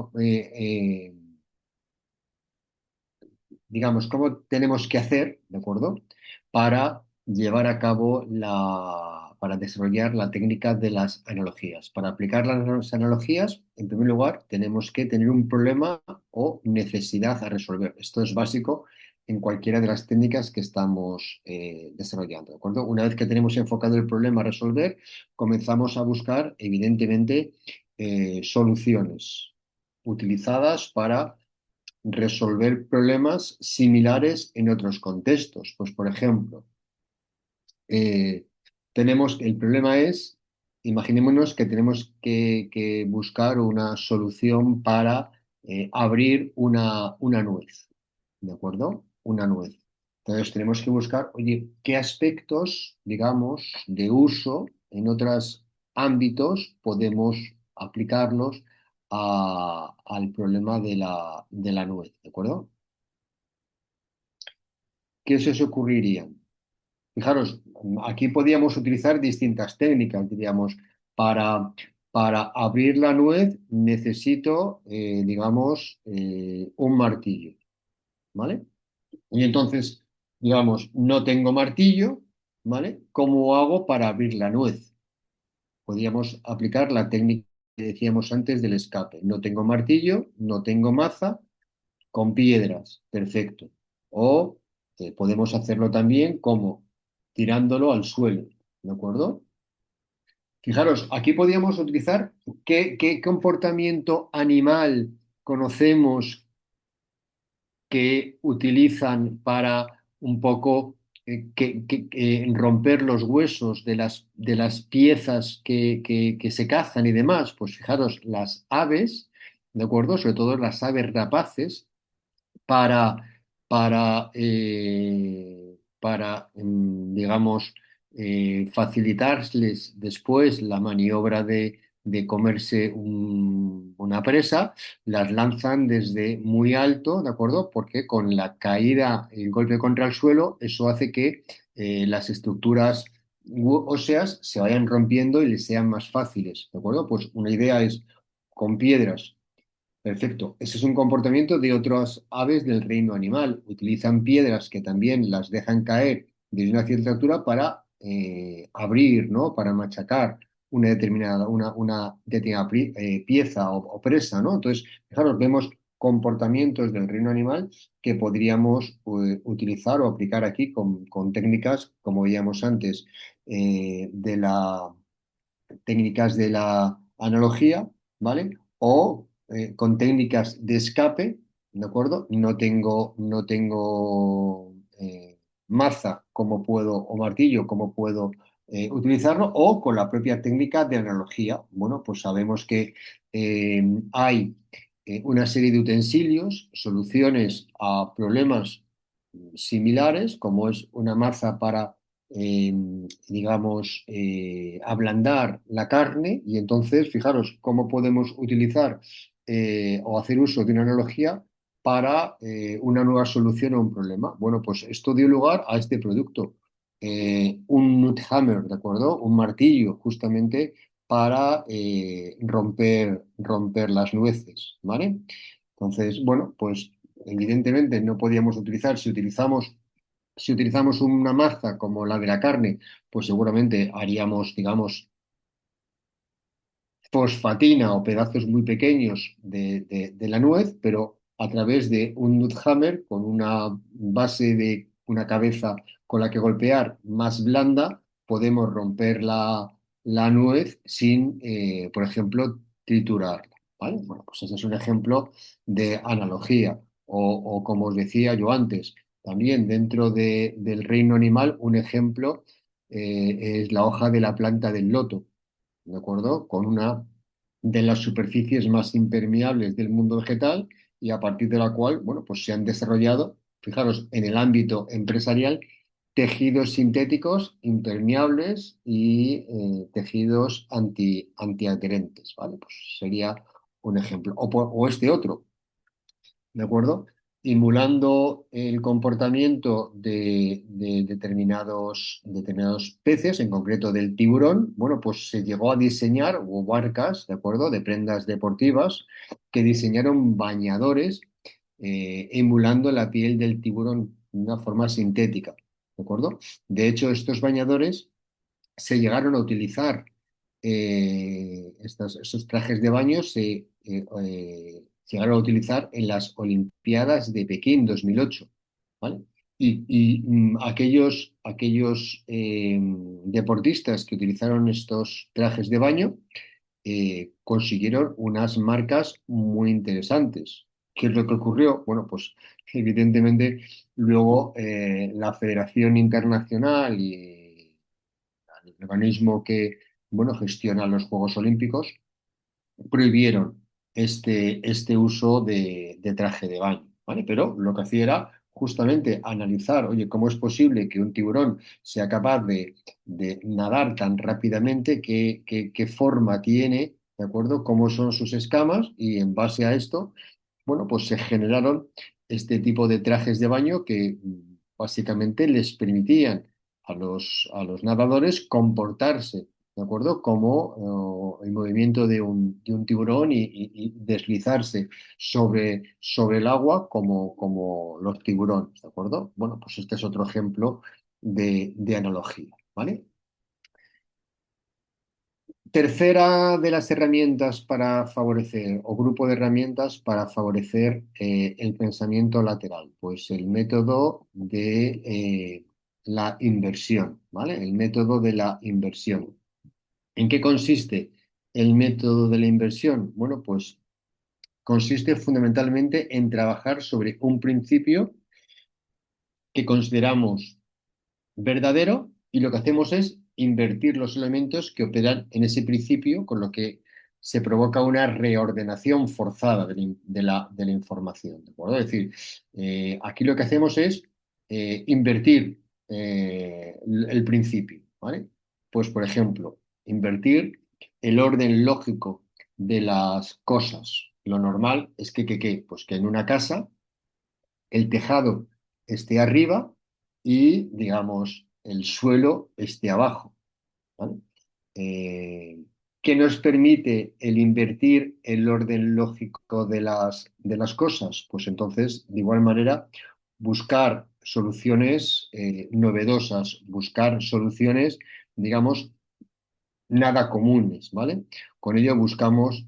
A: digamos, cómo tenemos que hacer, ¿de acuerdo? Para llevar a cabo para desarrollar la técnica de las analogías. Para aplicar las analogías, en primer lugar, tenemos que tener un problema o necesidad a resolver. Esto es básico en cualquiera de las técnicas que estamos desarrollando, ¿de acuerdo? Una vez que tenemos enfocado el problema a resolver, comenzamos a buscar, evidentemente, soluciones utilizadas para resolver problemas similares en otros contextos. Pues, por ejemplo, eh, el problema es, imaginémonos que tenemos que buscar una solución para abrir una nuez, ¿de acuerdo? Una nuez. Entonces tenemos que buscar, oye, qué aspectos, digamos, de uso en otros ámbitos podemos aplicarlos al problema de la nuez, ¿de acuerdo? ¿Qué se os ocurriría? Fijaros, aquí podíamos utilizar distintas técnicas, diríamos, para abrir la nuez necesito, digamos, un martillo, ¿vale? Y entonces, digamos, no tengo martillo, ¿vale? ¿Cómo hago para abrir la nuez? Podríamos aplicar la técnica que decíamos antes del escape. No tengo martillo, no tengo maza, con piedras, perfecto. O podemos hacerlo también como tirándolo al suelo, ¿de acuerdo? Fijaros, aquí podríamos utilizar qué comportamiento animal conocemos que utilizan para un poco romper los huesos de las piezas que se cazan y demás. Pues fijaros, las aves, ¿de acuerdo? Sobre todo las aves rapaces para, digamos, facilitarles después la maniobra de comerse una presa, las lanzan desde muy alto, ¿de acuerdo? Porque con la caída, el golpe contra el suelo, eso hace que las estructuras óseas se vayan rompiendo y les sean más fáciles, ¿de acuerdo? Pues una idea es con piedras. Perfecto. Ese es un comportamiento de otras aves del reino animal. Utilizan piedras que también las dejan caer desde una cierta altura para abrir, ¿no? Para machacar una determinada pieza o presa, ¿no? Entonces, fijaros, vemos comportamientos del reino animal que podríamos utilizar o aplicar aquí con técnicas, como veíamos antes, de la técnicas de la analogía, ¿vale? O con técnicas de escape, ¿de acuerdo? No tengo maza, ¿cómo puedo, o martillo, cómo puedo utilizarlo? O con la propia técnica de analogía. Bueno, pues sabemos que hay una serie de utensilios, soluciones a problemas similares, como es una maza para eh, digamos, ablandar la carne y entonces, fijaros, cómo podemos utilizar o hacer uso de una analogía para una nueva solución a un problema. Bueno, pues esto dio lugar a este producto, un nut hammer, ¿de acuerdo? Un martillo, justamente para romper las nueces, ¿vale? Entonces, bueno, pues evidentemente no podíamos utilizar, si utilizamos una maza como la de la carne, pues seguramente haríamos, digamos, fosfatina o pedazos muy pequeños de la nuez, pero a través de un nuthammer con una base de una cabeza con la que golpear más blanda, podemos romper la nuez sin, por ejemplo, triturarla. ¿Vale? Bueno, pues ese es un ejemplo de analogía. O como os decía yo antes, también dentro del reino animal, un ejemplo es la hoja de la planta del loto. ¿De acuerdo? Con una de las superficies más impermeables del mundo vegetal y a partir de la cual, bueno, pues se han desarrollado, fijaros, en el ámbito empresarial, tejidos sintéticos impermeables y tejidos antiadherentes, ¿vale? Pues sería un ejemplo. O este otro, ¿de acuerdo? Emulando el comportamiento de determinados peces, en concreto del tiburón, bueno, pues se llegó a diseñar, o barcas, ¿de acuerdo?, de prendas deportivas, que diseñaron bañadores emulando la piel del tiburón de una forma sintética, ¿de acuerdo? De hecho, estos bañadores se llegaron a utilizar, esos trajes de baño llegaron a utilizar en las Olimpiadas de Pekín 2008, ¿vale? Aquellos deportistas que utilizaron estos trajes de baño consiguieron unas marcas muy interesantes. ¿Qué es lo que ocurrió? Bueno, pues evidentemente luego la Federación Internacional y el organismo que, bueno, gestiona los Juegos Olímpicos prohibieron este uso de traje de baño, ¿vale? Pero lo que hacía era justamente analizar, oye, ¿cómo es posible que un tiburón sea capaz de nadar tan rápidamente? ¿Qué forma tiene? ¿De acuerdo? ¿Cómo son sus escamas? Y en base a esto, bueno, pues se generaron este tipo de trajes de baño que básicamente les permitían a los nadadores comportarse, ¿de acuerdo? Como el movimiento de un tiburón y deslizarse sobre el agua como los tiburones, ¿de acuerdo? Bueno, pues este es otro ejemplo de analogía, ¿vale? Tercera de las herramientas para favorecer, o grupo de herramientas para favorecer el pensamiento lateral, pues el método de la inversión, ¿vale? El método de la inversión. ¿En qué consiste el método de la inversión? Bueno, pues consiste fundamentalmente en trabajar sobre un principio que consideramos verdadero y lo que hacemos es invertir los elementos que operan en ese principio, con lo que se provoca una reordenación forzada de la información. ¿De acuerdo? Es decir, aquí lo que hacemos es invertir el principio. ¿Vale? Pues, por ejemplo, invertir el orden lógico de las cosas. Lo normal es que, pues que en una casa el tejado esté arriba y, digamos, el suelo esté abajo, ¿vale? Eh, ¿Qué nos permite el invertir el orden lógico de las cosas? Pues entonces, de igual manera, buscar soluciones novedosas, buscar soluciones, digamos, nada comunes, ¿vale? Con ello buscamos,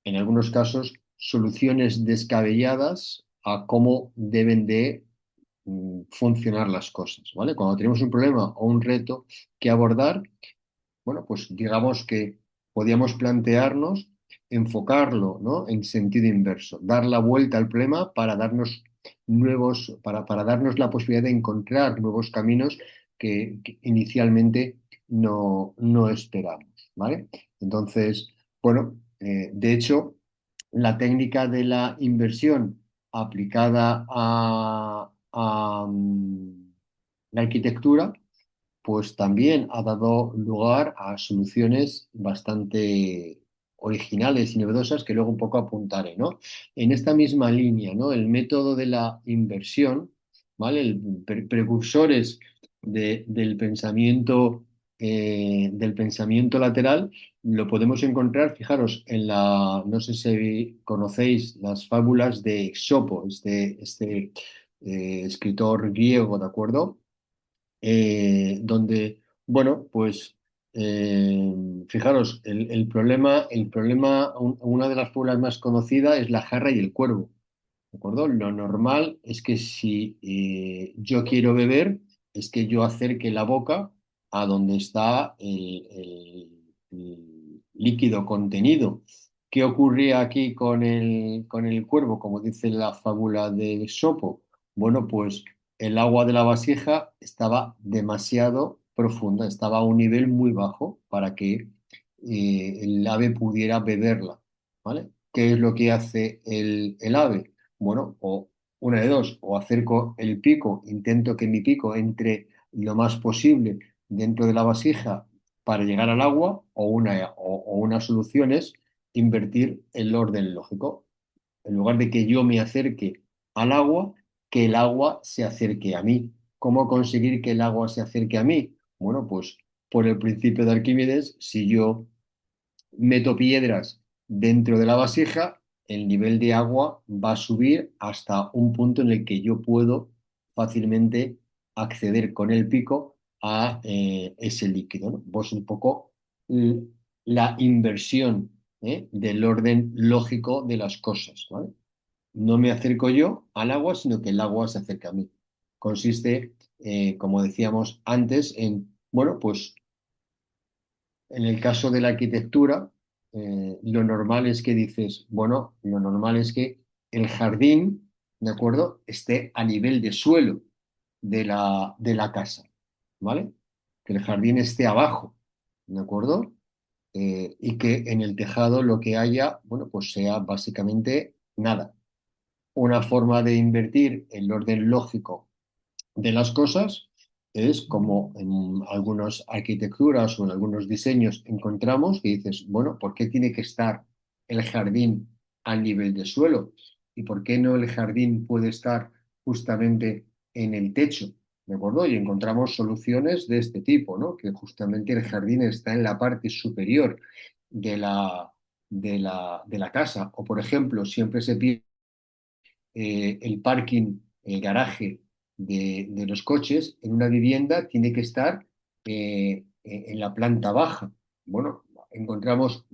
A: en algunos casos, soluciones descabelladas a cómo deben de funcionar las cosas, ¿vale? Cuando tenemos un problema o un reto que abordar, bueno, pues digamos que podíamos plantearnos enfocarlo, ¿no? En sentido inverso, dar la vuelta al problema para darnos para darnos la posibilidad de encontrar nuevos caminos que inicialmente no esperamos, ¿vale? Entonces, bueno, de hecho, la técnica de la inversión aplicada a la arquitectura pues también ha dado lugar a soluciones bastante originales y novedosas que luego un poco apuntaré, ¿no? En esta misma línea, ¿no? El método de la inversión, ¿vale? Precursores del pensamiento lateral, lo podemos encontrar, fijaros, no sé si conocéis las fábulas de Esopo, este escritor griego, ¿de acuerdo? Donde, bueno, pues fijaros, el problema, una de las fábulas más conocidas es la jarra y el cuervo, ¿de acuerdo? Lo normal es que si yo quiero beber, es que yo acerque la boca a donde está el líquido contenido. ¿Qué ocurría aquí con el cuervo, como dice la fábula de Sopo? Bueno, pues el agua de la vasija estaba demasiado profunda, estaba a un nivel muy bajo para que el ave pudiera beberla, ¿vale? ¿Qué es lo que hace el ave? Bueno, o una de dos, o acerco el pico, intento que mi pico entre lo más posible dentro de la vasija para llegar al agua, o una solución es invertir el orden lógico. En lugar de que yo me acerque al agua, que el agua se acerque a mí. ¿Cómo conseguir que el agua se acerque a mí? Bueno, pues por el principio de Arquímedes, si yo meto piedras dentro de la vasija, el nivel de agua va a subir hasta un punto en el que yo puedo fácilmente acceder con el pico a ese líquido, ¿no? Pues un poco l- la inversión, del orden lógico de las cosas, ¿vale? No me acerco yo al agua, sino que el agua se acerca a mí. Consiste, como decíamos antes, en, bueno, pues en el caso de la arquitectura, lo normal es que dices, bueno, lo normal es que el jardín, ¿de acuerdo?, esté a nivel de suelo de la casa, ¿vale? Que el jardín esté abajo, ¿de acuerdo? Y que en el tejado lo que haya, bueno, pues sea básicamente nada. Una forma de invertir el orden lógico de las cosas es como en algunas arquitecturas o en algunos diseños encontramos que dices, bueno, ¿por qué tiene que estar el jardín al nivel de suelo? ¿Y por qué no el jardín puede estar justamente en el techo? ¿De acuerdo? Y encontramos soluciones de este tipo, ¿no? Que justamente el jardín está en la parte superior de la casa. O, por ejemplo, siempre se pide el parking, el garaje de los coches en una vivienda tiene que estar en la planta baja. Bueno, encontramos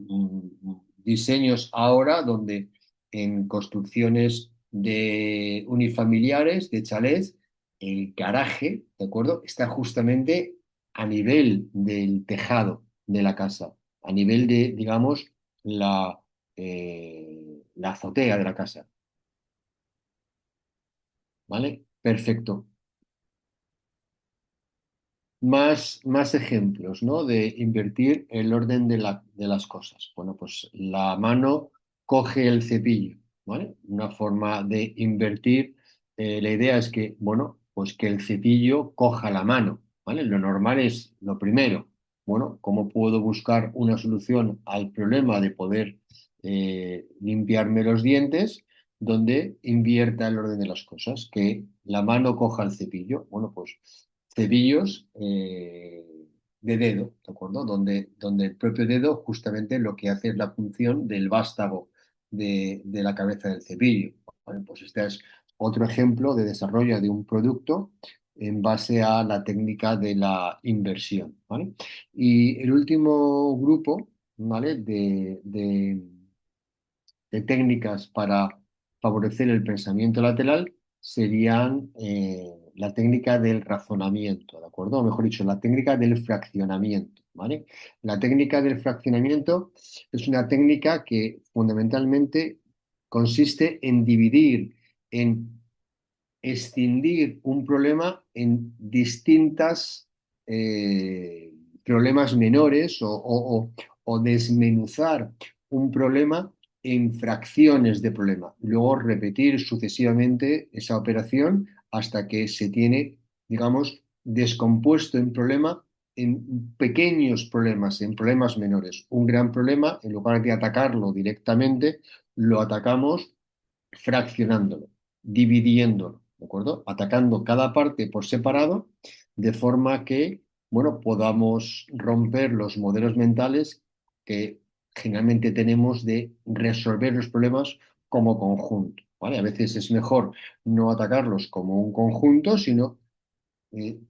A: diseños ahora donde en construcciones de unifamiliares, de chalés, el garaje, ¿de acuerdo?, está justamente a nivel del tejado de la casa, a nivel de, digamos, la azotea de la casa. ¿Vale? Perfecto. Más ejemplos, ¿no? De invertir el orden de las cosas. Bueno, pues la mano coge el cepillo, ¿vale? Una forma de invertir, la idea es que, bueno, pues que el cepillo coja la mano, ¿vale? Lo normal es lo primero. Bueno, ¿cómo puedo buscar una solución al problema de poder limpiarme los dientes? Donde invierta el orden de las cosas, que la mano coja el cepillo. Bueno, pues cepillos de dedo, ¿de acuerdo? Donde el propio dedo justamente lo que hace es la función del vástago de la cabeza del cepillo. Bueno, pues este es otro ejemplo de desarrollo de un producto en base a la técnica de la inversión, ¿vale? Y el último grupo, ¿vale?, de técnicas para favorecer el pensamiento lateral serían la técnica del razonamiento, ¿de acuerdo? O mejor dicho, la técnica del fraccionamiento, ¿vale? La técnica del fraccionamiento es una técnica que fundamentalmente consiste en dividir, en escindir un problema en distintas problemas menores o desmenuzar un problema en fracciones de problema. Luego repetir sucesivamente esa operación hasta que se tiene, digamos, descompuesto en problema en pequeños problemas, en problemas menores. Un gran problema, en lugar de atacarlo directamente, lo atacamos fraccionándolo, dividiéndolo, ¿de acuerdo? Atacando cada parte por separado, de forma que, bueno, podamos romper los modelos mentales que generalmente tenemos de resolver los problemas como conjunto, ¿vale? A veces es mejor no atacarlos como un conjunto, sino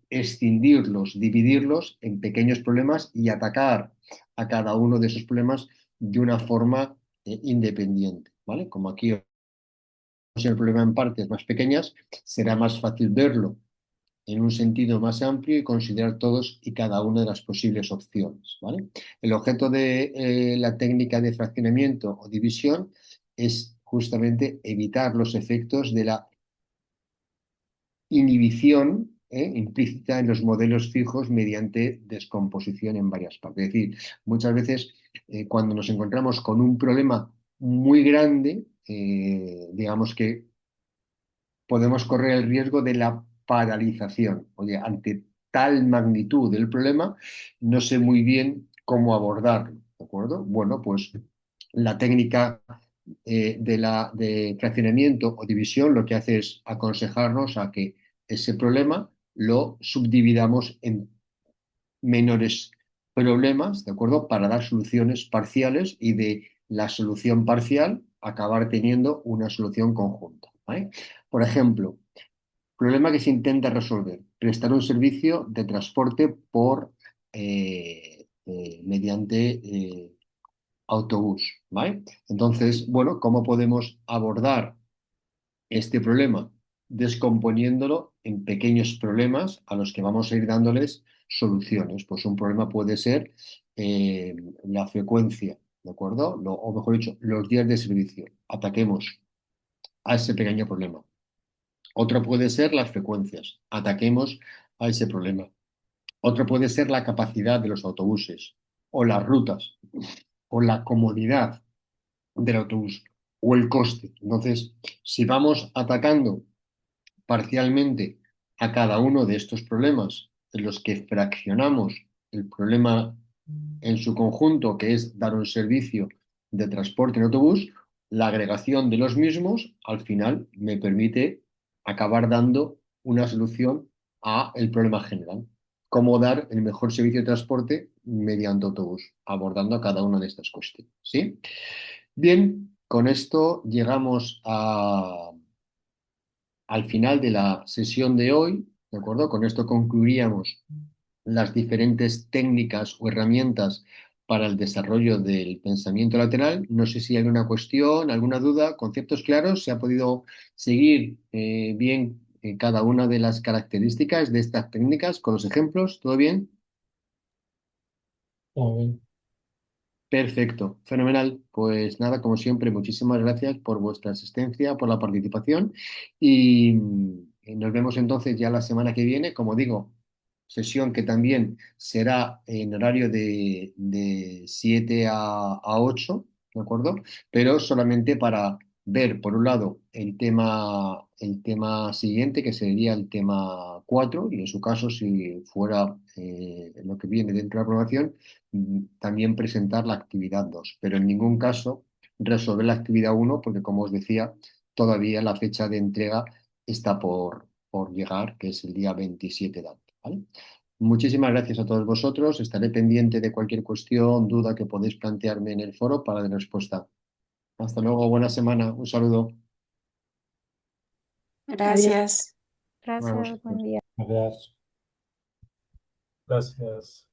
A: escindirlos, dividirlos en pequeños problemas y atacar a cada uno de esos problemas de una forma independiente, ¿vale? Como aquí el problema en partes más pequeñas, será más fácil verlo en un sentido más amplio y considerar todos y cada una de las posibles opciones, ¿vale? El objeto de la técnica de fraccionamiento o división es justamente evitar los efectos de la inhibición implícita en los modelos fijos mediante descomposición en varias partes. Es decir, muchas veces cuando nos encontramos con un problema muy grande, digamos que podemos correr el riesgo de la paralización. Oye, ante tal magnitud del problema, no sé muy bien cómo abordarlo, ¿de acuerdo? Bueno, pues la técnica de fraccionamiento o división lo que hace es aconsejarnos a que ese problema lo subdividamos en menores problemas, ¿de acuerdo? Para dar soluciones parciales y de la solución parcial acabar teniendo una solución conjunta, ¿vale? Por ejemplo, problema que se intenta resolver, prestar un servicio de transporte mediante autobús, ¿vale? Entonces, bueno, ¿cómo podemos abordar este problema? Descomponiéndolo en pequeños problemas a los que vamos a ir dándoles soluciones. Pues un problema puede ser eh, la frecuencia, ¿de acuerdo? O mejor dicho, los días de servicio. Ataquemos a ese pequeño problema. Otro puede ser las frecuencias. Ataquemos a ese problema. Otro puede ser la capacidad de los autobuses o las rutas o la comodidad del autobús o el coste. Entonces, si vamos atacando parcialmente a cada uno de estos problemas en los que fraccionamos el problema en su conjunto, que es dar un servicio de transporte en autobús, la agregación de los mismos al final me permite acabar dando una solución a el problema general. Cómo dar el mejor servicio de transporte mediante autobús, abordando cada una de estas cuestiones. ¿Sí? Bien, con esto llegamos al final de la sesión de hoy, ¿de acuerdo? Con esto concluiríamos las diferentes técnicas o herramientas para el desarrollo del pensamiento lateral. No sé si hay alguna cuestión, alguna duda, conceptos claros, se ha podido seguir bien cada una de las características de estas técnicas con los ejemplos, ¿todo bien?
B: Todo bien.
A: Perfecto, fenomenal. Pues nada, como siempre, muchísimas gracias por vuestra asistencia, por la participación y nos vemos entonces ya la semana que viene. Como digo, sesión que también será en horario de 7 a 8, ¿de acuerdo? Pero solamente para ver, por un lado, el tema siguiente, que sería el tema 4 y en su caso, si fuera lo que viene dentro de la programación, también presentar la actividad 2, pero en ningún caso resolver la actividad 1, porque como os decía, todavía la fecha de entrega está por llegar, que es el día 27 de abril, ¿vale? Muchísimas gracias a todos vosotros. Estaré pendiente de cualquier cuestión, duda que podéis plantearme en el foro para dar respuesta. Hasta luego, buena semana. Un saludo.
C: Adiós.
D: Gracias.
A: A
E: Gracias, buen
A: vosotros.
E: día.
B: Gracias.
F: Gracias.